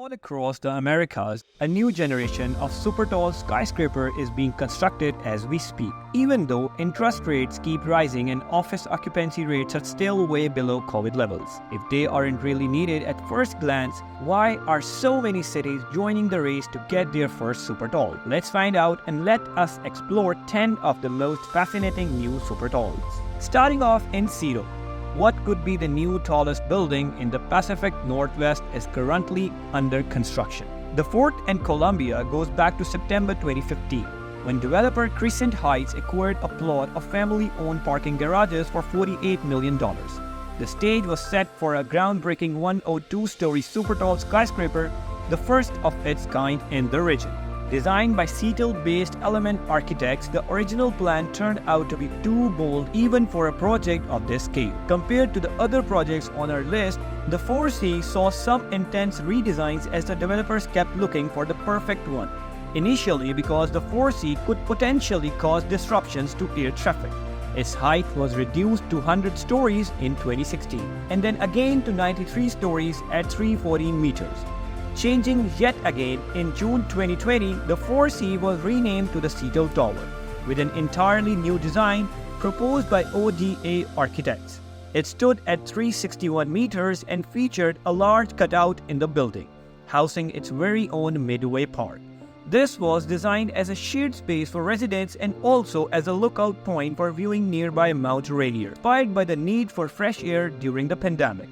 All across the Americas, a new generation of super tall skyscraper is being constructed as we speak. Even though interest rates keep rising and office occupancy rates are still way below COVID levels. If they aren't really needed at first glance, why are so many cities joining the race to get their first super tall? Let's find out and let us explore 10 of the most fascinating new super talls. Starting off in Seattle. What could be the new tallest building in the Pacific Northwest is currently under construction. The Fort and Columbia goes back to September 2015, when developer Crescent Heights acquired a plot of family-owned parking garages for $48 million. The stage was set for a groundbreaking 102-story super-tall skyscraper, the first of its kind in the region. Designed by Seattle-based Element Architects, the original plan turned out to be too bold even for a project of this scale. Compared to the other projects on our list, the 4C saw some intense redesigns as the developers kept looking for the perfect one. Initially because the 4C could potentially cause disruptions to air traffic. Its height was reduced to 100 stories in 2016, and then again to 93 stories at 314 meters. Changing yet again, in June 2020, the 4C was renamed to the Seattle Tower, with an entirely new design proposed by ODA Architects. It stood at 361 meters and featured a large cutout in the building, housing its very own midway park. This was designed as a shared space for residents and also as a lookout point for viewing nearby Mount Rainier, inspired by the need for fresh air during the pandemic.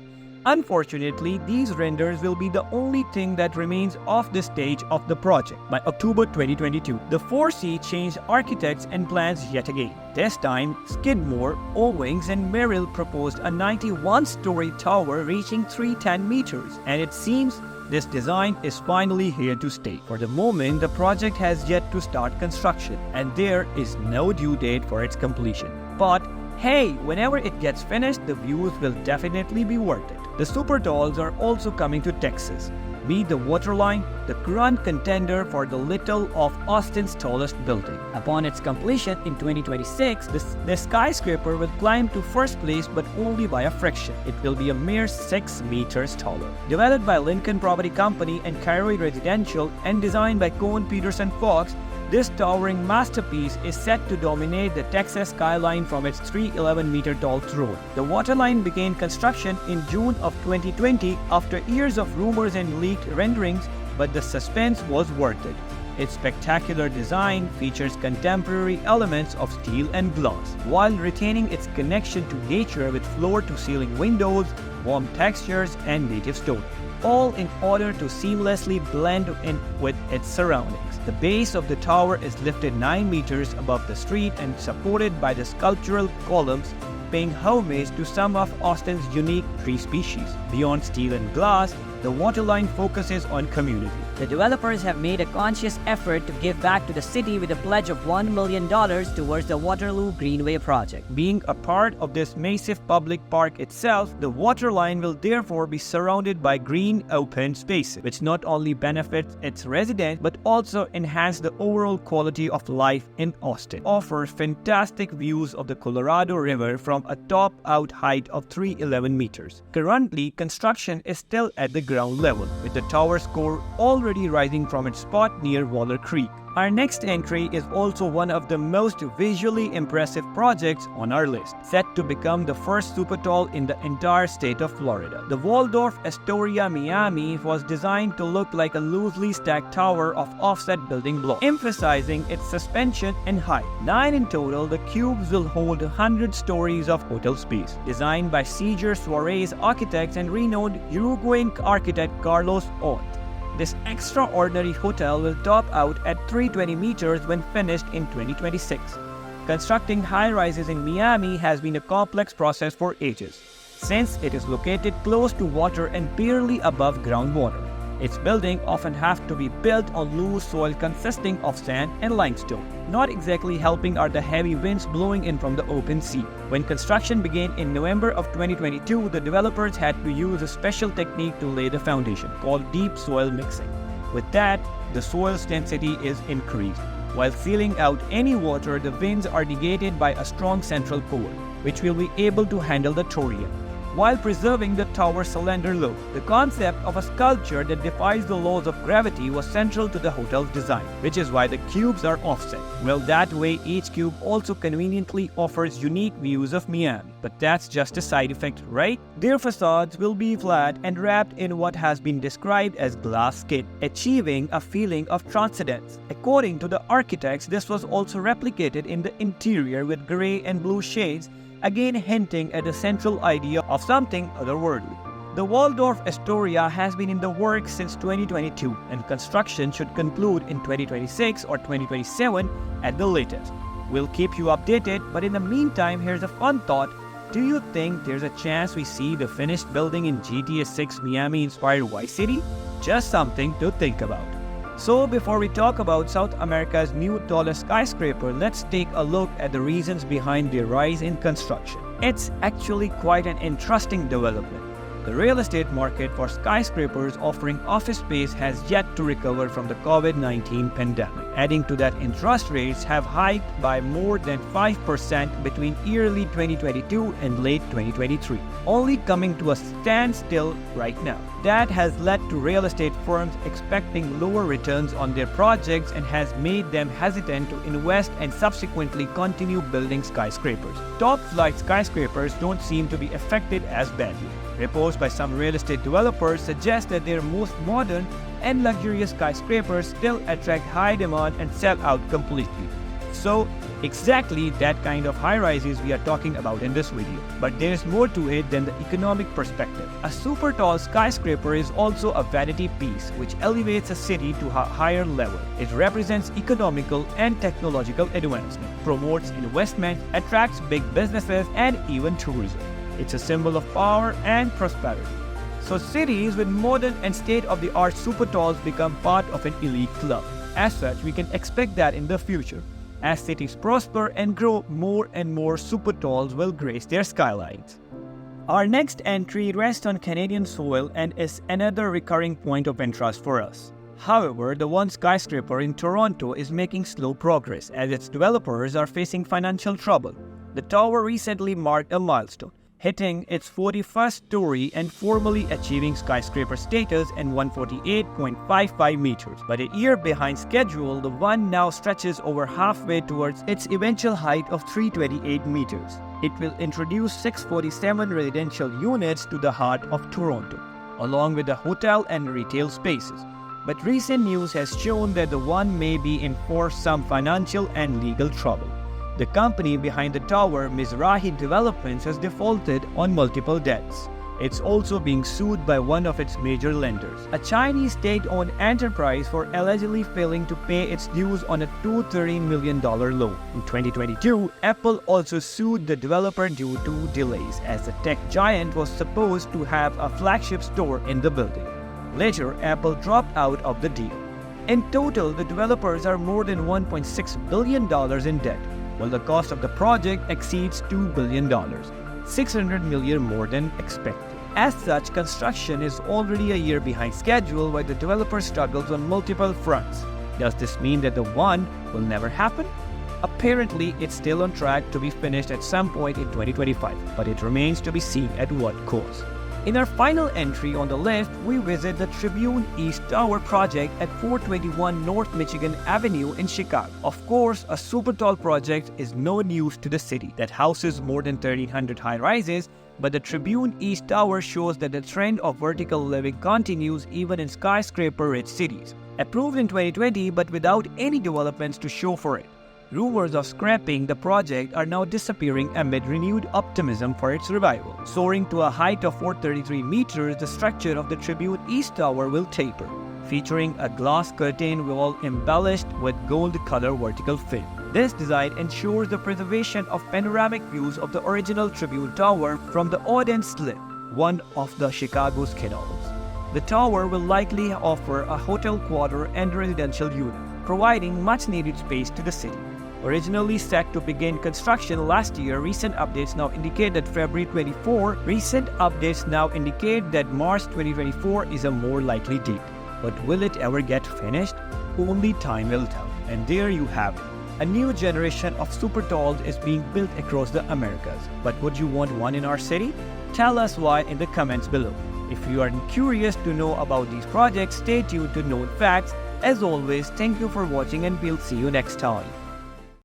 Unfortunately, these renders will be the only thing that remains off the stage of the project. By October 2022, the 4C changed architects and plans yet again. This time, Skidmore, Owings and Merrill proposed a 91-story tower reaching 310 meters, and it seems this design is finally here to stay. For the moment, the project has yet to start construction, and there is no due date for its completion. But hey, whenever it gets finished, the views will definitely be worth it. The super talls are also coming to Texas. Meet the Waterline, the current contender for the title of Austin's tallest building. Upon its completion in 2026, the skyscraper will climb to first place but only by a fraction. It will be a mere 6 meters taller. Developed by Lincoln Property Company and Cairo Residential and designed by Cohn Peterson Fox, this towering masterpiece is set to dominate the Texas skyline from its 311-meter tall throne. The Waterline began construction in June of 2020 after years of rumors and leaked renderings, but the suspense was worth it. Its spectacular design features contemporary elements of steel and glass, while retaining its connection to nature with floor-to-ceiling windows, warm textures, and native stone, all in order to seamlessly blend in with its surroundings. The base of the tower is lifted 9 meters above the street and supported by the sculptural columns, paying homage to some of Austin's unique tree species. Beyond steel and glass, the Waterline focuses on community. The developers have made a conscious effort to give back to the city with a pledge of $1 million towards the Waterloo Greenway project. Being a part of this massive public park itself, the Waterline will therefore be surrounded by green open spaces, which not only benefits its residents but also enhance the overall quality of life in Austin. Offers fantastic views of the Colorado River from a top-out height of 311 meters. Currently, construction is still at the ground level, with the tower's core already rising from its spot near Waller Creek. Our next entry is also one of the most visually impressive projects on our list, set to become the first super tall in the entire state of Florida. The Waldorf Astoria Miami was designed to look like a loosely stacked tower of offset building blocks, emphasizing its suspension and height. 9 in total, the cubes will hold 100 stories of hotel space. Designed by Seger Suarez Architects and renowned Uruguayan architect Carlos Ott. This extraordinary hotel will top out at 320 meters when finished in 2026. Constructing high-rises in Miami has been a complex process for ages, since it is located close to water and barely above groundwater. Its buildings often have to be built on loose soil consisting of sand and limestone. Not exactly helping are the heavy winds blowing in from the open sea. When construction began in November of 2022, the developers had to use a special technique to lay the foundation, called deep soil mixing. With that, the soil's density is increased. While sealing out any water, the winds are negated by a strong central core, which will be able to handle the thorium. while preserving the tower's slender look. The concept of a sculpture that defies the laws of gravity was central to the hotel's design, which is why the cubes are offset. Well, that way each cube also conveniently offers unique views of Miami. But that's just a side effect, right? Their facades will be flat and wrapped in what has been described as glass skin, achieving a feeling of transcendence. According to the architects, this was also replicated in the interior with gray and blue shades, again hinting at the central idea of something otherworldly. The Waldorf Astoria has been in the works since 2022, and construction should conclude in 2026 or 2027 at the latest. We'll keep you updated, but in the meantime, here's a fun thought. Do you think there's a chance we see the finished building in GTA 6 Miami-inspired Vice City? Just something to think about. So before we talk about South America's new tallest skyscraper, let's take a look at the reasons behind their rise in construction. It's actually quite an interesting development. The real estate market for skyscrapers offering office space has yet to recover from the COVID-19 pandemic. Adding to that, interest rates have hiked by more than 5% between early 2022 and late 2023, only coming to a standstill right now. That has led to real estate firms expecting lower returns on their projects and has made them hesitant to invest and subsequently continue building skyscrapers. Top-flight skyscrapers don't seem to be affected as badly. Reports by some real estate developers suggest that their most modern and luxurious skyscrapers still attract high demand and sell out completely. So, exactly that kind of high-rises we are talking about in this video. But there is more to it than the economic perspective. A super tall skyscraper is also a vanity piece which elevates a city to a higher level. It represents economical and technological advancement, promotes investment, attracts big businesses, and even tourism. It's a symbol of power and prosperity. So cities with modern and state-of-the-art super talls become part of an elite club. As such, we can expect that in the future. As cities prosper and grow, more and more super talls will grace their skylines. Our next entry rests on Canadian soil and is another recurring point of interest for us. However, the one skyscraper in Toronto is making slow progress as its developers are facing financial trouble. The tower recently marked a milestone, hitting its 41st story and formally achieving skyscraper status in 148.55 meters. But a year behind schedule, the one now stretches over halfway towards its eventual height of 328 meters. It will introduce 647 residential units to the heart of Toronto, along with the hotel and retail spaces. But recent news has shown that the one may be in for some financial and legal trouble. The company behind the tower, Mizrahi Developments, has defaulted on multiple debts. It's also being sued by one of its major lenders, a Chinese state-owned enterprise, for allegedly failing to pay its dues on a $230 million loan. In 2022, Apple also sued the developer due to delays, as the tech giant was supposed to have a flagship store in the building. Later, Apple dropped out of the deal. In total, the developers are more than $1.6 billion in debt, while the cost of the project exceeds $2 billion, $600 million more than expected. As such, construction is already a year behind schedule while the developer struggles on multiple fronts. Does this mean that the one will never happen? Apparently, it's still on track to be finished at some point in 2025, but it remains to be seen at what cost. In our final entry on the list, we visit the Tribune East Tower project at 421 North Michigan Avenue in Chicago. Of course, a super tall project is no news to the city that houses more than 1,300 high-rises, but the Tribune East Tower shows that the trend of vertical living continues even in skyscraper-rich cities. Approved in 2020 but without any developments to show for it, rumors of scrapping the project are now disappearing amid renewed optimism for its revival. Soaring to a height of 433 meters, the structure of the Tribune East Tower will taper, featuring a glass curtain wall embellished with gold-color vertical film. This design ensures the preservation of panoramic views of the original Tribune Tower from the Odin Slip, one of the Chicago's canals. The tower will likely offer a hotel quarter and residential unit, providing much-needed space to the city. Originally set to begin construction last year, recent updates now indicate that March 2024 is a more likely date. But will it ever get finished? Only time will tell. And there you have it. A new generation of super talls is being built across the Americas. But would you want one in our city? Tell us why in the comments below. If you are curious to know about these projects, stay tuned to Known Facts. As always, thank you for watching and we'll see you next time.